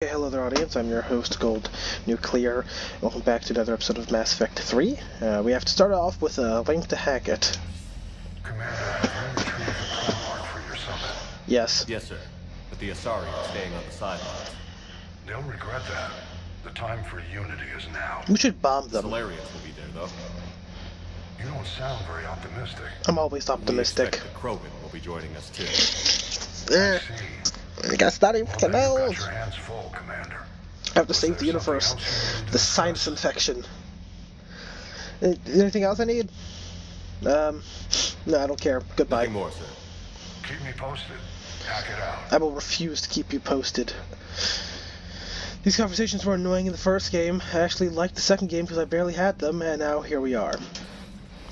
Hey, hello there, audience. I'm your host, Gold Nuclear. Welcome back to another episode of Mass Effect 3. We have to start off with a link to Hackett. Commander, have you retrieved the prime mark for your summit? Yes. Yes, sir. But the Asari are staying on the sidelines. They'll regret that. The time for unity is now. We should bomb them. Solarians will be there, though. You don't sound very optimistic. I'm always optimistic. We expect the Krogan will be joining us, too. Eh, See. I guess not even Well, then you've canals. got your hands full, Commander. I have to save the Is there universe. something else you need to The sinus discuss? infection. Anything else I need? No, I don't care. Goodbye. Nothing more, sir. Keep me posted. Hack it out. I will refuse to keep you posted. These conversations were annoying in the first game. I actually liked the second game because I barely had them, and now here we are.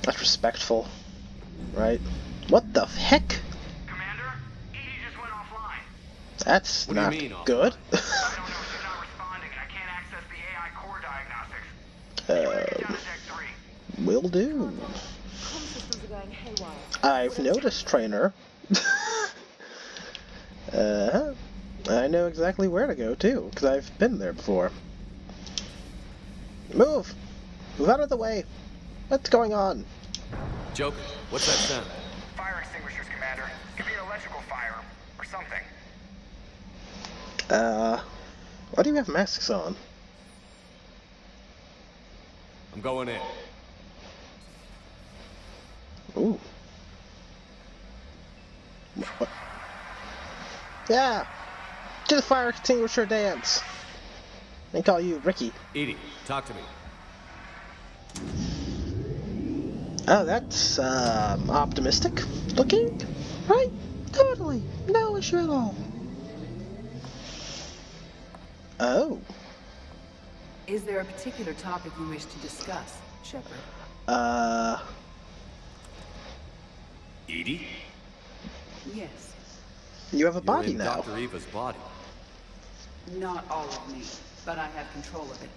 That's respectful, right? What the heck? Commander, EDI just went offline. That's What do you not mean, offline? good. I don't know, she's not responding and I can't access the AI core diagnostics. You better get down to Deck 3. Will do. Comm systems are going haywire. I've noticed, trainer. I know exactly where to go, too, because I've been there before. Move! Move out of the way! What's going on? Joker, what's that sound? Fire extinguishers, Commander. Could be an electrical fire or something. Why do you have masks on? I'm going in. Ooh. What? Yeah! Do the fire extinguisher dance! They call you Ricky. EDI, talk to me. Oh, that's, optimistic looking, right? Totally. No issue at all. Oh. Is there a particular topic you wish to discuss, Shepard? EDI? Yes. You have a You're body in now. Dr. Eva's body. Not all of me, but I have control of it.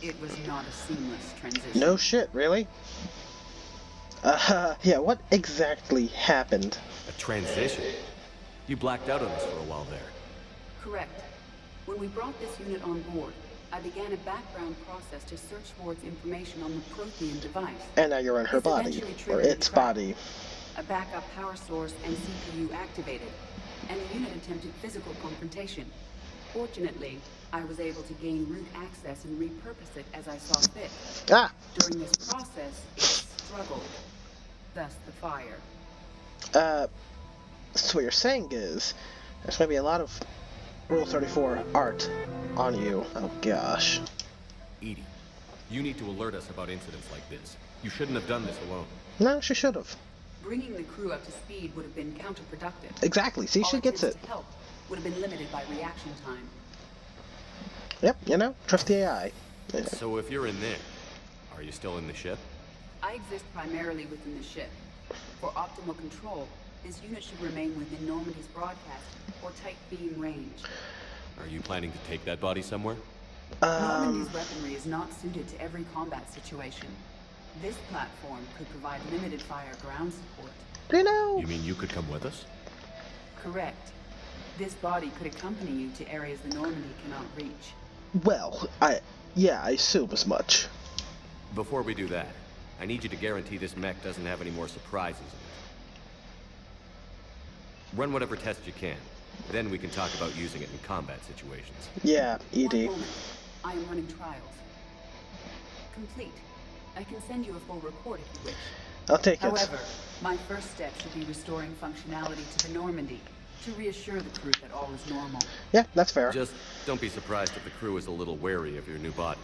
It was not a seamless transition. No shit, really? Yeah, what exactly happened? A transition? You blacked out on us for a while there. Correct. When we brought this unit on board, I began a background process to search for its information on the Prothean device. And now you're in her This body. eventually Or triggered its the trap. body. A backup power source and CPU activated, and the unit attempted physical confrontation. Fortunately, I was able to gain root access and repurpose it as I saw fit. Ah! During this process, it struggled. Thus the fire. So what you're saying is, there's gonna be a lot of Rule 34 art on you. Oh gosh. EDI, you need to alert us about incidents like this. You shouldn't have done this alone. No, she should have. Bringing the crew up to speed would have been counterproductive. Exactly, see, All she gets it. attempts to help would have been limited by reaction time. Yep, you know, trust the AI. So if you're in there, are you still in the ship? I exist primarily within the ship. For optimal control, this unit should remain within Normandy's broadcast or tight beam range. Are you planning to take that body somewhere? Normandy's weaponry is not suited to every combat situation. This platform could provide limited fire ground support. You know, You mean you could come with us? Correct. This body could accompany you to areas the Normandy cannot reach. well, I assume as much. Before we do that, I need you to guarantee this mech doesn't have any more surprises in it. Run whatever tests you can. Then we can talk about using it in combat situations. Yeah, One ED. moment. I am running trials. Complete. I can send you a full report if you wish. I'll take it. However, my first step should be restoring functionality to the Normandy to reassure the crew that all is normal. Yeah, that's fair. Just don't be surprised if the crew is a little wary of your new body.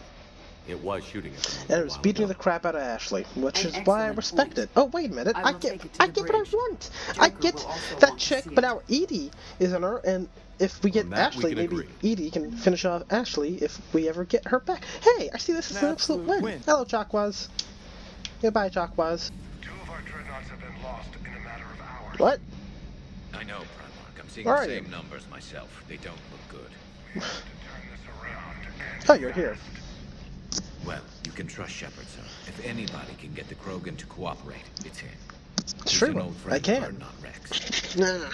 It was shooting at them. And it was beating the crap out of Ashley, which An is why I excellent respect point. it. Oh, wait a minute. I I will get take it to the what I bridge. want. I Joker get will also that want to chick, see but it. now Edie is in her, and if we get On that, we Ashley, can maybe agree. Edie can finish off Ashley if we ever get her back. Hey, I see this as an absolute win. Hello, Jacquaz. Goodbye, Jacquaz. 2 of our dreadnoughts have been lost in a matter of hours. What? I know, Primarch. I'm seeing Where the are you? same numbers myself. They don't look good. We have to turn this around and Oh, you're here. Well, you can trust Shepard, sir. If anybody can get the Krogan to cooperate, it's him. It's He's true. an old I friend of can. our, not Rex. Nah. friendship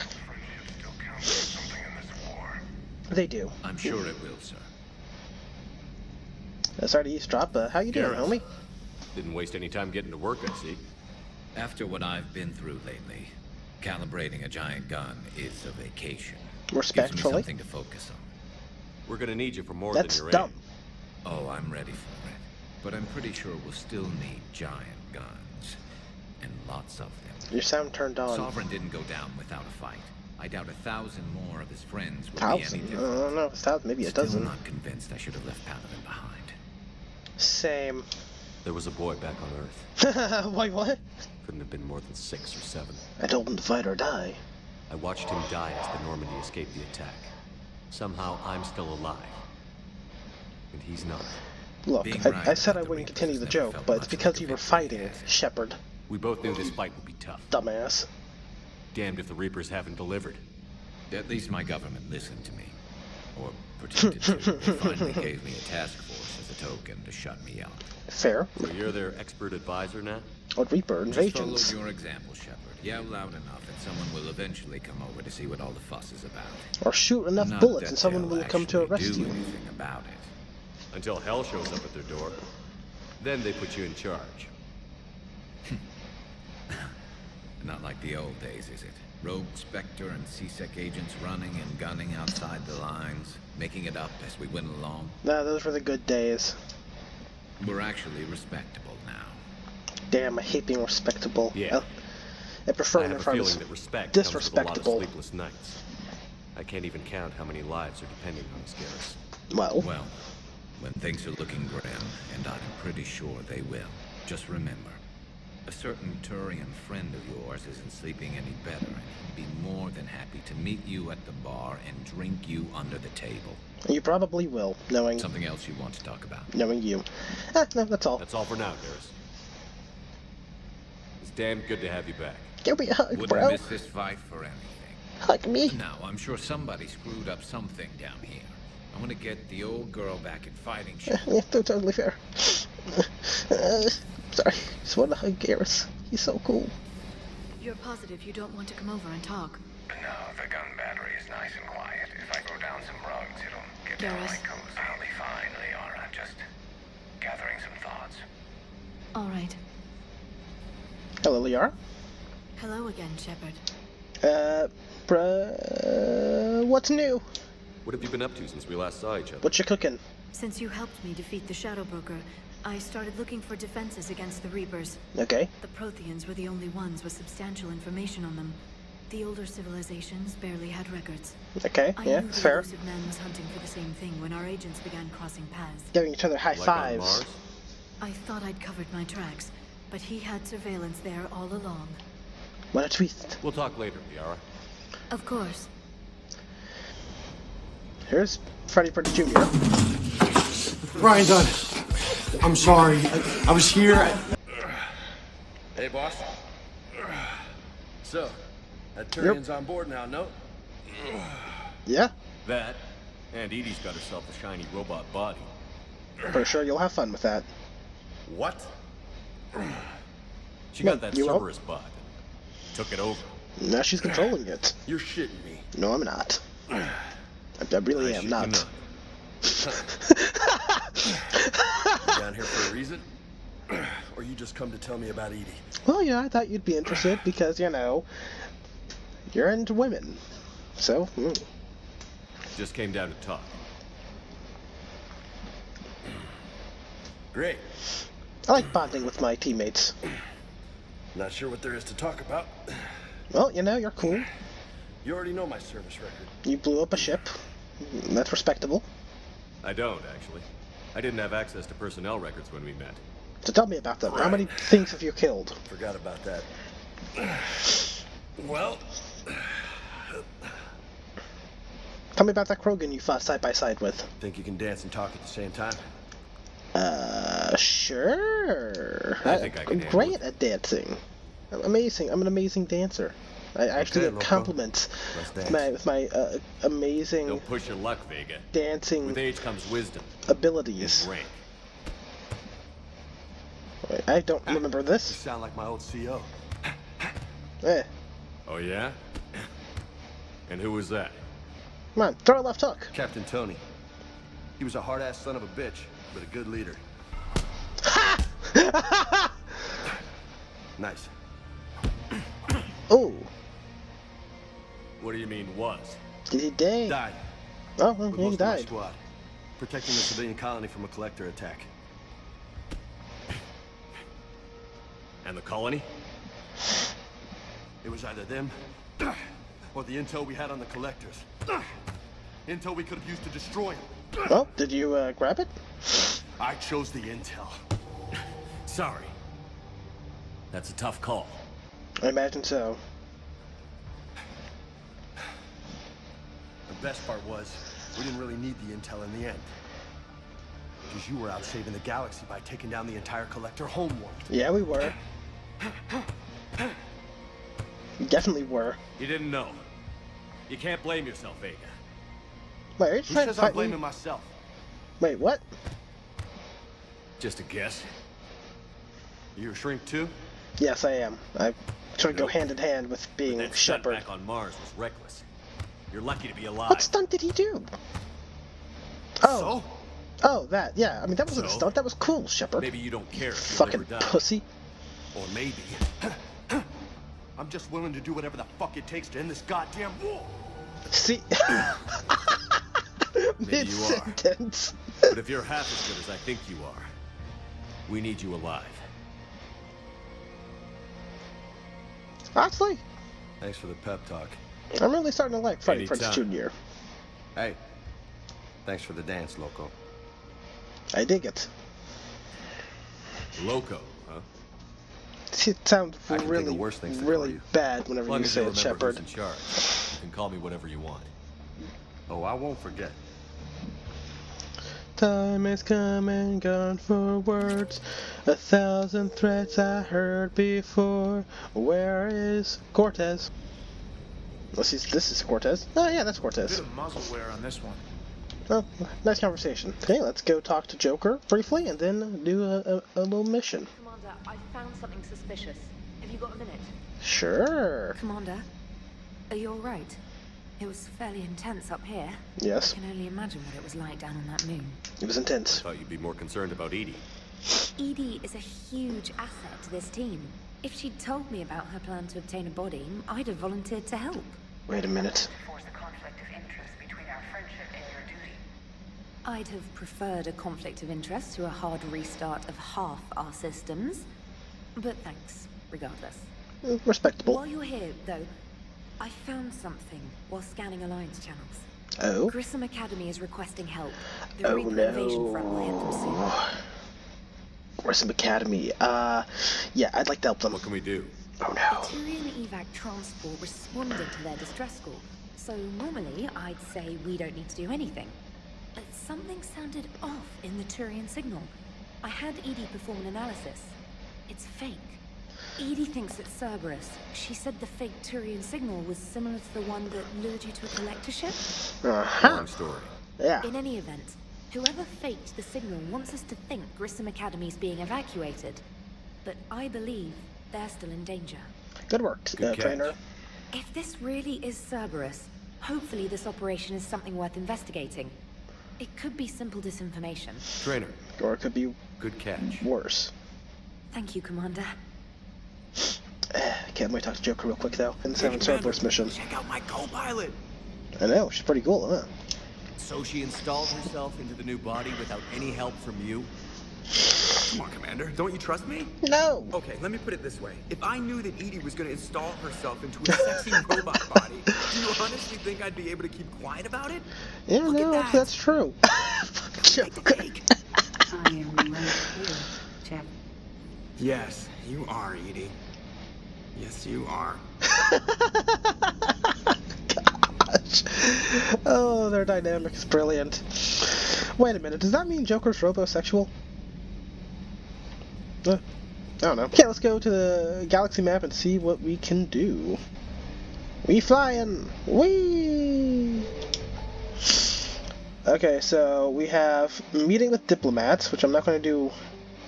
still counts for something in this war. They do. I'm sure it will, sir. Sorry to eavesdrop, how you doing, Garrus. homie? Didn't waste any time getting to work, I see. After what I've been through lately, calibrating a giant gun is a vacation. Gives me Respectfully. something to focus on. We're gonna need you for more That's than your dumb. Oh, I'm ready for it. But I'm pretty sure we'll still need giant guns. And lots of them. Your sound turned on. Sovereign didn't go down without a fight. I doubt 1,000 more of his friends would be 1,000? any I different. don't know, 1,000, maybe a Still dozen. not convinced I should have left Paladin behind. Same. There was a boy back on Earth. Wait, what? Couldn't have been more than 6 or 7. I told him to fight or die. I watched him die as the Normandy escaped the attack. Somehow I'm still alive. And he's not. Look, Being I right said I about the wouldn't Reapers continue the never joke, felt but it's much because like a you were victory fighting yet. Shepard. We both knew this fight would be tough. Dumbass. Damned if the Reapers haven't delivered. At least my government listened to me. Or pretended to. They finally gave me a task force as a token to shut me up. Fair. So you're their expert advisor now? Or Reaper Just follow invasions. your example, Shepard. Yell loud enough and someone will eventually come over to see what all the fuss is about. Or shoot enough Not bullets that and someone they'll will come to actually arrest do you. anything about it. Until hell shows up at their door. Then they put you in charge. Not like the old days, is it? Rogue Spectre and C-Sec agents running and gunning outside the lines, making it up as we went along. Nah, those were the good days. We're actually respectable now. Damn, I hate being respectable. Yeah. I prefer I when have a everyone feeling is that respect comes with a lot of disrespectable. sleepless nights. I can't even count how many lives are depending on us, Garrus. Well, when things are looking grim, and I'm pretty sure they will, just remember, a certain Turian friend of yours isn't sleeping any better, and he'd be more than happy to meet you at the bar and drink you under the table. You probably will, knowing Something else you want to talk about? knowing you. No, that's all. That's all for now, Garrus. It's damn good to have you back. Give me a hug, Wouldn't bro. miss this fight for anything. Hug me. Now, I'm sure somebody screwed up something down here. I want to get the old girl back in fighting shape. Yeah, totally fair. Sorry, just want to hug Garrus. He's so cool. You're positive you don't want to come over and talk? No, the gun battery is nice and quiet. If I go down some rugs, it'll get down Garrus? my coast. I'll be fine, Liara. Just gathering some thoughts. All right. Hello, Liara. Hello again, Shepard. What's new? What have you been up to since we last saw each other? What you cooking? Since you helped me defeat the Shadow Broker, I started looking for defenses against the Reapers. Okay. The Protheans were the only ones with substantial information on them. The older civilizations barely had records. Okay, I yeah, knew it's the fair. elusive man was hunting for the same thing when our agents began crossing paths. Giving each other high Like on fives. Mars? I thought I'd covered my tracks, but he had surveillance there all along. What a twist. We'll talk later, Liara. Of course. Here's Freddy Prinze Jr. Ryan Dunn. I'm sorry. I was here. Hey, boss. So, that Turian's on board now, no? Yeah, That, and Edie's got herself a shiny robot body. for sure you'll have fun with that. What? She No, got that you won't. Cerberus bot. Took it over. Now she's controlling it. You're shitting me. No, I'm not. I really am shit you not. not. You down here for a reason? Or you just come to tell me about Edie? Well, yeah, I thought you'd be interested because, you know, you're into women. So, Just came down to talk. Great. I like bonding with my teammates. Not sure what there is to talk about. Well, you know, you're cool. You already know my service record. You blew up a ship. That's respectable. I don't, actually. I didn't have access to personnel records when we met. So tell me about them. How many things have you killed? Forgot about that. Well, Tell me about that Krogan you fought side by side with. think you can dance and talk at the same time? Sure. I think I can I'm handle great it. at dancing. I'm amazing. I'm an amazing dancer. I actually get loco. compliments Let's with dance. my amazing Don't push your luck, Vega. dancing With age comes wisdom abilities. and rank. Wait, I don't remember You this. sound like my old CO. Eh. Oh, yeah? And who was that? Come on, throw a left hook. Captain Tony. He was a hard-ass son of a bitch, but a good leader. Ha! Nice. Oh, What do you mean, was? did he die? Died. Oh, well, With he most of my died. squad. Protecting the civilian colony from a collector attack. And the colony? It was either them, or the intel we had on the collectors. Intel we could have used to destroy them. Well, did you grab it? I chose the intel. Sorry. That's a tough call. I imagine so. The best part was, we didn't really need the intel in the end. Because you were out saving the galaxy by taking down the entire collector homeworld. Yeah, we were. We definitely were. You didn't know. You can't blame yourself, Vega. Wait, are you Who trying to says I'm fight me? blaming myself? Wait, what? Just a guess. You a shrink too? Yes, I am. I sort of go hand in hand with being That stunt Shepard. back on Mars was reckless. You're lucky to be alive. What stunt did he do? Oh, So? oh, that. Yeah, I mean that wasn't a So? stunt. That was cool, Shepard. Maybe you don't care if you Fucking live or die. pussy. Or maybe. I'm just willing to do whatever the fuck it takes to end this goddamn war. See, Maybe you are. mid-sentence. But if you're half as good as I think you are, we need you alive. Honestly, Thanks for the pep talk. I'm really starting to like Freddie Prinze Anytime. Jr. Hey, thanks for the dance, Loco. I dig it. Loco, huh? It sounds I can think really, of worse things to call really you. bad whenever As long you as say you it, remember Shepard. who's in charge. You can call me whatever you want. Oh, I won't forget. Time is come and gone for words. 1,000 threats I heard before. Where is Cortez? This is Cortez. Oh yeah, that's Cortez. Bit of muzzle wear on this one. Oh, nice conversation. Okay, let's go talk to Joker briefly and then do a little mission. Commander, I found something suspicious. Have you got a minute? Sure. Commander, are you alright? It was fairly intense up here. Yes, I can only imagine what it was like down on that moon. it was intense. Thought you'd be more concerned about Edie. Edie is a huge asset to this team. If she'd told me about her plan to obtain a body, I'd have volunteered to help. Wait a minute. Force a conflict of interest between our friendship and your duty. I'd have preferred a conflict of interest to a hard restart of half our systems. But thanks, regardless. Respectable. While you're here, though, I found something while scanning Alliance channels. Oh. Grissom Academy is requesting help. The Oh Reaper invasion front will hit them soon. no. Grissom Academy. Yeah, I'd like to help them. What can we do? Oh The no. Turian evac transport responded to their distress call, so normally I'd say we don't need to do anything. But something sounded off in the Turian signal. I had Edie perform an analysis. It's fake. Edie thinks it's Cerberus. She said the fake Turian signal was similar to the one that lured you to a collector ship. Uh-huh. Long story. Yeah. In any event, whoever faked the signal wants us to think Grissom Academy's being evacuated. But I believe they're still in danger. Good work, Good catch. trainer. If this really is Cerberus, hopefully this operation is something worth investigating. It could be simple disinformation. Trainer, Or it could be good catch. worse. Thank you, Commander. Can't wait to talk to Joker real quick though. In the Seven Cerberus mission. Check out my co-pilot. I know, she's pretty cool, huh? So she installed herself into the new body without any help from you? Come on, Commander. Don't you trust me? No! Okay, let me put it this way. If I knew that Edie was gonna install herself into a sexy robot body, do you honestly think I'd be able to keep quiet about it? Yeah, Look no, at that. that's true. Fucking Joker. I am right here, Chap. Yes, you are, Edie. Yes, you are. Gosh. Oh, their dynamic is brilliant. Wait a minute, does that mean Joker's robosexual? I don't know. Okay, let's go to the galaxy map and see what we can do. We flying! Whee! Okay, so we have meeting with diplomats, which I'm not going to do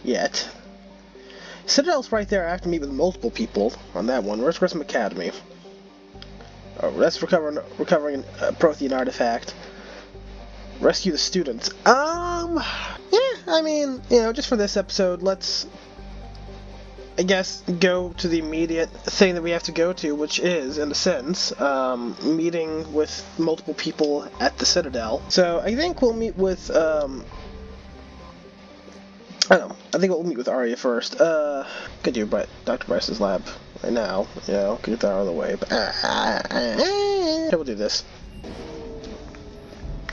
yet. Citadel's right there. I have to meet with multiple people on that one. Where's Grissom Academy? Oh, that's recovering a Prothean artifact. Rescue the students. Yeah, I mean, you know, just for this episode, let's, I guess, go to the immediate thing that we have to go to, which is, in a sense, meeting with multiple people at the Citadel. So I think we'll meet with, I don't know, I think we'll meet with Arya first. Could do Dr. Bryce's lab right now, you know, could get that out of the way, but, okay, we'll do this.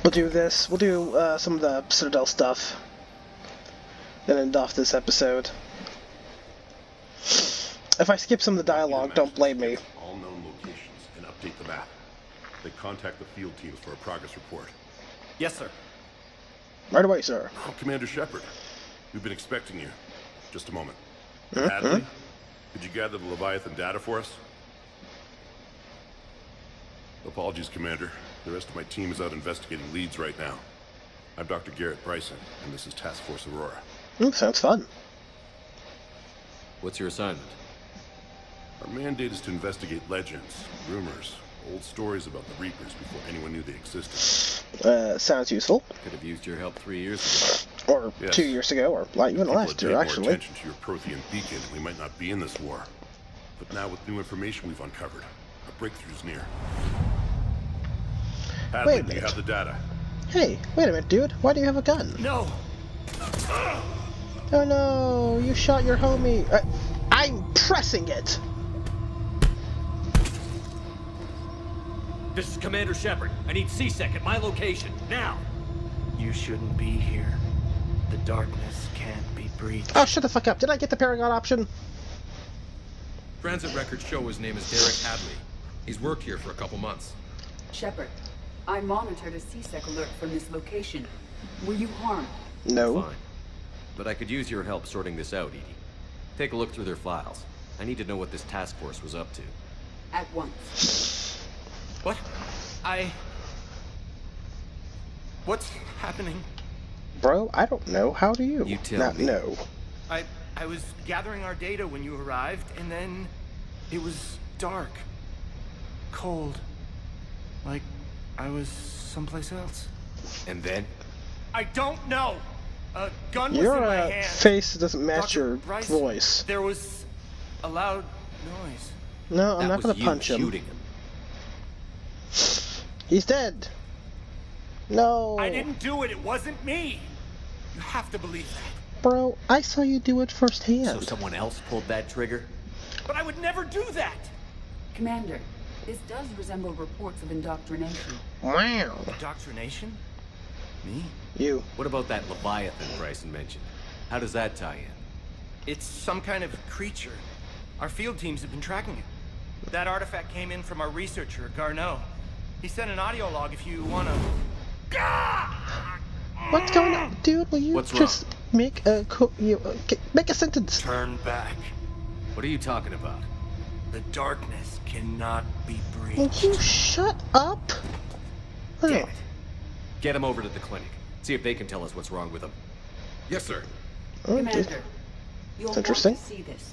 We'll do this, we'll do, some of the Citadel stuff, then end off this episode. If I skip some of the dialogue, don't blame me. All known locations and update the map. They contact the field teams for a progress report. Yes, sir. Right away, sir. Oh, Commander Shepard. We've been expecting you. Just a moment. Hadley, could you gather the Leviathan data for us? Apologies, Commander. The rest of my team is out investigating leads right now. I'm Dr. Garrett Bryson, and this is Task Force Aurora. Sounds fun. What's your assignment? Our mandate is to investigate legends, rumors, old stories about the Reapers before anyone knew they existed. Sounds useful. Could have used your help 3 years ago. Or 2 years ago, or even last year, actually. More attention to your Prothean beacon, we might not be in this war. But now with new information we've uncovered, a breakthrough's near. Hadley, Wait a minute. you have the data. Hey, wait a minute, dude. Why do you have a gun? No! Oh no, you shot your homie. I'm pressing it! This is Commander Shepard. I need C-Sec at my location, now! You shouldn't be here. The darkness can't be breached. Oh, shut the fuck up. Did I get the Paragon option? Transit records show his name is Derek Hadley. He's worked here for a couple months. Shepard, I monitored a C-Sec alert from this location. Were you harmed? No. Fine. But I could use your help sorting this out, Edie. Take a look through their files. I need to know what this task force was up to. At once. What? What's happening? Bro, I don't know. How do you? You tell me. No. I was gathering our data when you arrived, and then it was dark. Cold. Like I was someplace else. And then? I don't know! A gun was Your in my hand. face doesn't match Dr. your Bryce, voice. There was a loud noise. No, I'm That not gonna was you punch him. shooting him. He's dead. No. I didn't do it. It wasn't me. You have to believe that. Bro, I saw you do it firsthand. So someone else pulled that trigger? But I would never do that. Commander, this does resemble reports of indoctrination. Wow. Indoctrination? Me? You. What about that Leviathan Bryson mentioned? How does that tie in? It's some kind of creature. Our field teams have been tracking it. That artifact came in from our researcher, Garneau. He sent an audio log if you wanna... What's going on, dude? Will you What's just make a make a sentence? Turn back. What are you talking about? The darkness cannot be breached. Will you shut up? Damn it. Get him over to the clinic. See if they can tell us what's wrong with him. Yes, sir. Commander, you'll want interesting. to see this.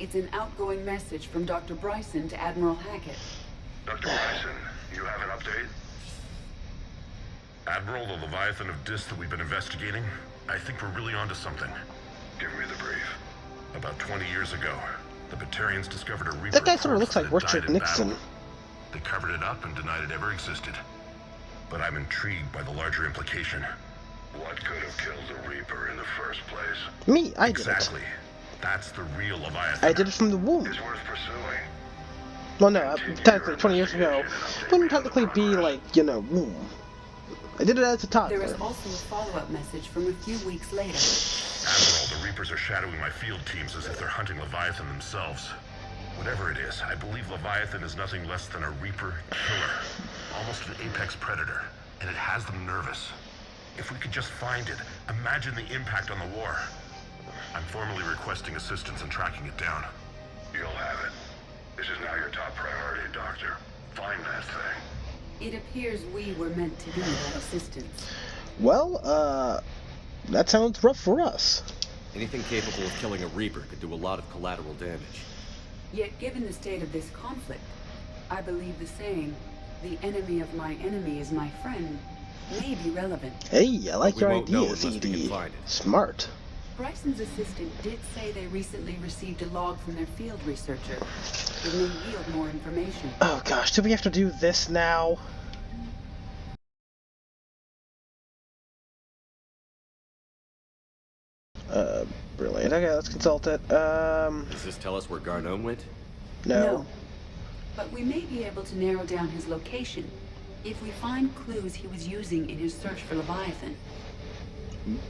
It's an outgoing message from Dr. Bryson to Admiral Hackett. Dr. Bryson, you have an update? Admiral, the Leviathan of Dis that we've been investigating, I think we're really onto something. Give me the brief. About 20 years ago, the Batarians discovered a Reaper That guy sort of looks corpse like that had Richard died in Nixon. battle. They covered it up and denied it ever existed. But I'm intrigued by the larger implication. What could have killed the Reaper in the first place? Me, I did Exactly. That's the real Leviathan. it. I did it from the womb. Is worth pursuing. Well, no, technically 20 years ago. Wouldn't technically be like, you know, womb. I did it as a toddler. There is also a follow-up message from a few weeks later. Admiral, the Reapers are shadowing my field teams as if they're hunting Leviathan themselves. Whatever it is, I believe Leviathan is nothing less than a Reaper killer. Almost an apex predator, and it has them nervous. If we could just find it, imagine the impact on the war. I'm formally requesting assistance in tracking it down. You'll have it. This is now your top priority, Doctor. Find that thing. It appears we were meant to be that assistance. Well, that sounds rough for us. Anything capable of killing a Reaper could do a lot of collateral damage. Yet given the state of this conflict, I believe the saying, "The enemy of my enemy is my friend," may be relevant. Hey, I like We your won't know ideas, unless we can ED. find it. Smart. Bryson's assistant did say they recently received a log from their field researcher. It may yield more information. Oh gosh, do we have to do this now? Brilliant. Okay, let's consult it. Does this tell us where Garneau went? No. But we may be able to narrow down his location if we find clues he was using in his search for Leviathan.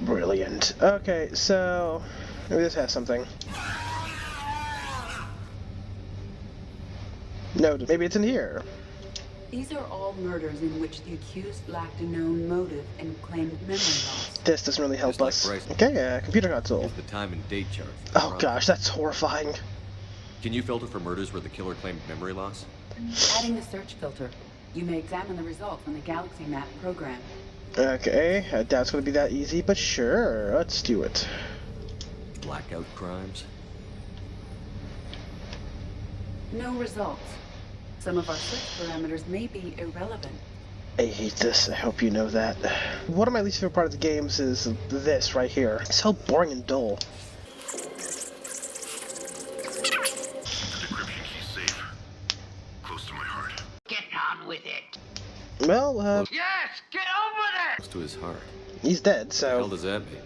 Brilliant. Okay, so maybe this has something. No, maybe it's in here. These are all murders in which the accused lacked a known motive and claimed memory loss. This doesn't really help Just like us. Bryson. Okay, computer console. Here's the time and date chart. Oh gosh, that's horrifying. Can you filter for murders where the killer claimed memory loss? Adding the search filter, you may examine the result from the Galaxy Map program. Okay, I doubt it's going to be that easy, but sure, let's do it. Blackout crimes? No results. Some of our search parameters may be irrelevant. I hate this, I hope you know that. One of my least favorite parts of the games is this right here. It's so boring and dull. Decryption key's safe. Close to my heart. Get on with it. Well, Yes, get on with it. Close to his heart. he's dead, What the hell so... does that mean?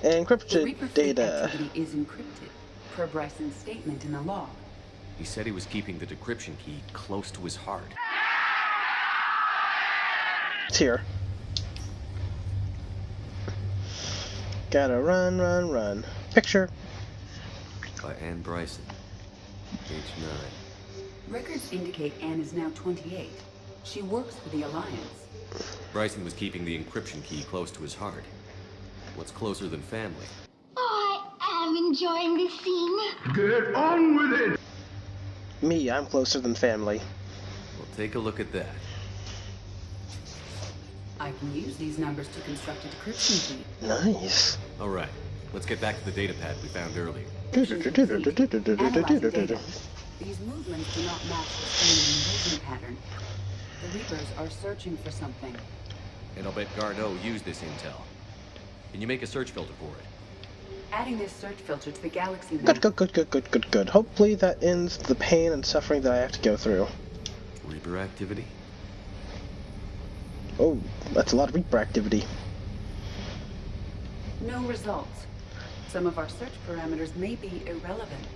The Encrypted Reaper fleet data. activity is encrypted, per Bryson's statement in the log. He said he was keeping the decryption key close to his heart. It's here. Gotta run, run, run. Picture. By Anne Bryson. Age 9. Records indicate Anne is now 28. She works for the Alliance. Bryson was keeping the encryption key close to his heart. What's closer than family? I am enjoying this scene. Get on with it. Me, I'm closer than family. Well, take a look at that. I can use these numbers to construct a decryption key. Nice. All right, let's get back to the data pad we found earlier. Analyzing data. These movements do not match the standard invasion pattern. The Reapers are searching for something. And I'll bet Garneau used this intel. Can you make a search filter for it? Adding this search filter to the Galaxy Map. Good. Hopefully that ends the pain and suffering that I have to go through. Reaper activity? Oh, that's a lot of Reaper activity. No results. Some of our search parameters may be irrelevant.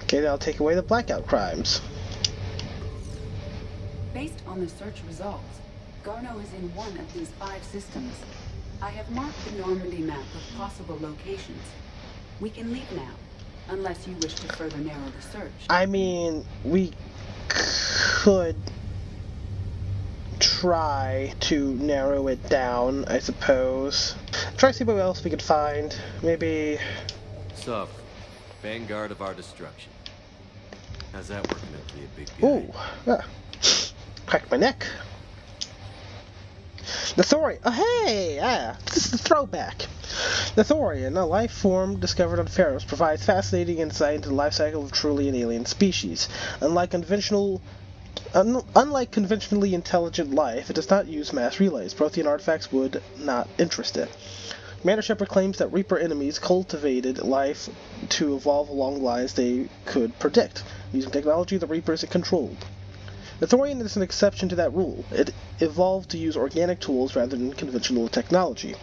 Okay, that'll take away the blackout crimes. Based on the search results, Garneau is in one of these 5 systems. I have marked the Normandy map with possible locations. We can leave now, unless you wish to further narrow the search. I mean, we could try to narrow it down, I suppose. Try to see what else we could find. Maybe... Sovereign. Vanguard of our destruction. How's that working out for you, big guy? Ooh, cracked my neck. The Thorian. Oh, hey! This is the throwback. The Thorian, a life form discovered on Pharos, provides fascinating insight into the life cycle of truly an alien species. Unlike conventionally intelligent life, it does not use mass relays. Prothean artifacts would not interest it. Commander Shepard claims that Reaper enemies cultivated life to evolve along lines they could predict. Using technology the Reapers controlled. The Thorian is an exception to that rule. It evolved to use organic tools rather than conventional technology.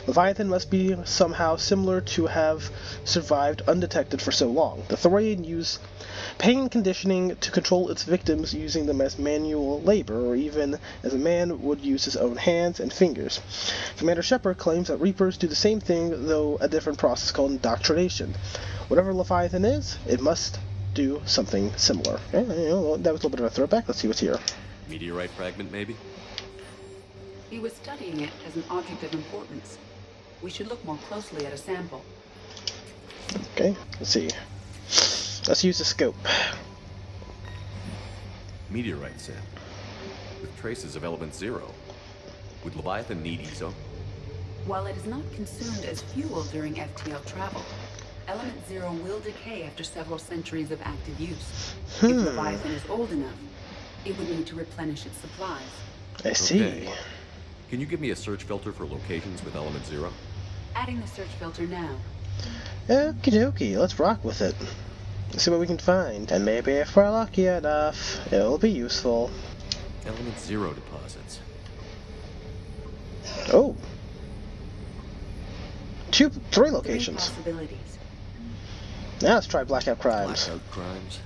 Leviathan must be somehow similar to have survived undetected for so long. The Thorian use pain conditioning to control its victims, using them as manual labor, or even as a man would use his own hands and fingers. Commander Shepard claims that Reapers do the same thing, though a different process called indoctrination. Whatever Leviathan is, it must do something similar. That was a little bit of a throwback. Let's see what's here. Meteorite fragment, maybe? He was studying it as an object of importance. We should look more closely at a sample. Okay, let's see. Let's use the scope. Meteorite sample. With traces of element 0. Would Leviathan need ESO? While it is not consumed as fuel during FTL travel, Element Zero will decay after several centuries of active use. If Leviathan is old enough, it would need to replenish its supplies. I see. Okay. Can you give me a search filter for locations with Element Zero? Adding the search filter now. Okie dokie, let's rock with it. See what we can find. And maybe if we're lucky enough, it'll be useful. Element Zero deposits. Oh. 3 locations. 3 possibilities. Now let's try Blackout Crimes. Blackout Crimes?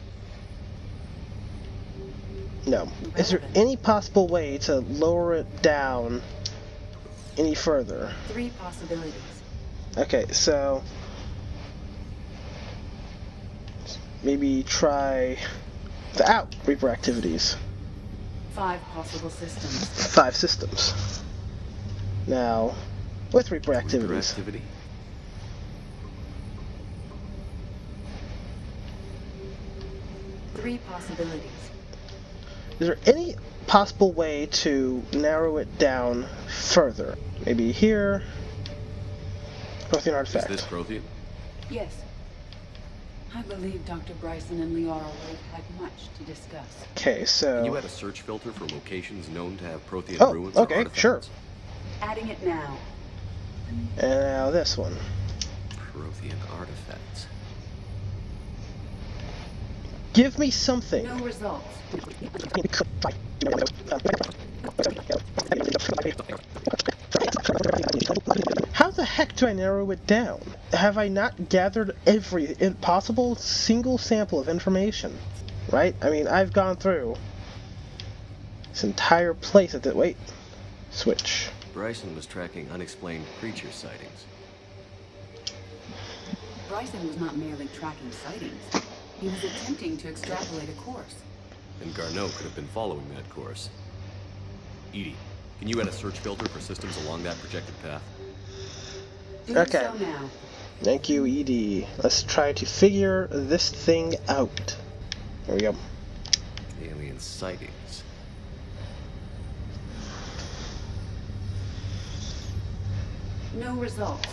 No. Is there any possible way to lower it down any further? 3 possibilities. Okay, so maybe try the Reaper activities. 5 possible systems. 5 systems. Now, with Reaper activities. Activity? Three possibilities. Is there any possible way to narrow it down further? Maybe here. Prothean artifact. Is this Prothean? Yes. I believe Dr. Bryson and Liara would have had much to discuss. Okay, so... Can you add a search filter for locations known to have Prothean ruins or artifacts? okay, sure. Adding it now. And now this one. Prothean artifacts. Give me something. No results. How the heck do I narrow it down? Have I not gathered every possible single sample of information? Right? I mean, I've gone through this entire place at the... Wait. Switch. Bryson was tracking unexplained creature sightings. Bryson was not merely tracking sightings. He was attempting to extrapolate a course. And Garneau could have been following that course. EDI, can you add a search filter for systems along that projected path? Okay. So now. Thank you, ED. Let's try to figure this thing out. There we go. Alien sightings. No results.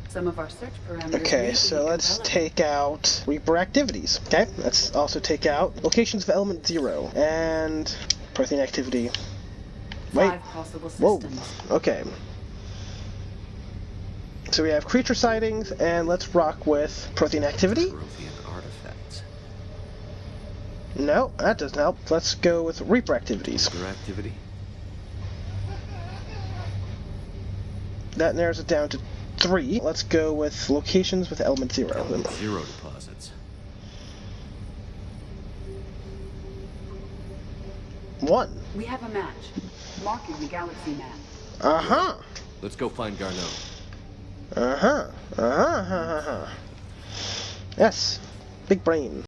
Some of our search parameters. Okay, so let's take out Reaper activities. Okay, let's also take out locations of Element Zero and Prothean activity. Wait. 5 possible systems. Whoa. Okay. So we have creature sightings, and let's rock with Prothean activity. Prothean artifacts. No, that doesn't help. Let's go with Reaper activities. Reaper activity. That narrows it down to 3. Let's go with locations with Element Zero. Element Zero deposits. 1. We have a match. Marking the galaxy map. Uh-huh. Let's go find Garneau. Uh-huh. Uh-huh. Yes. Big brain.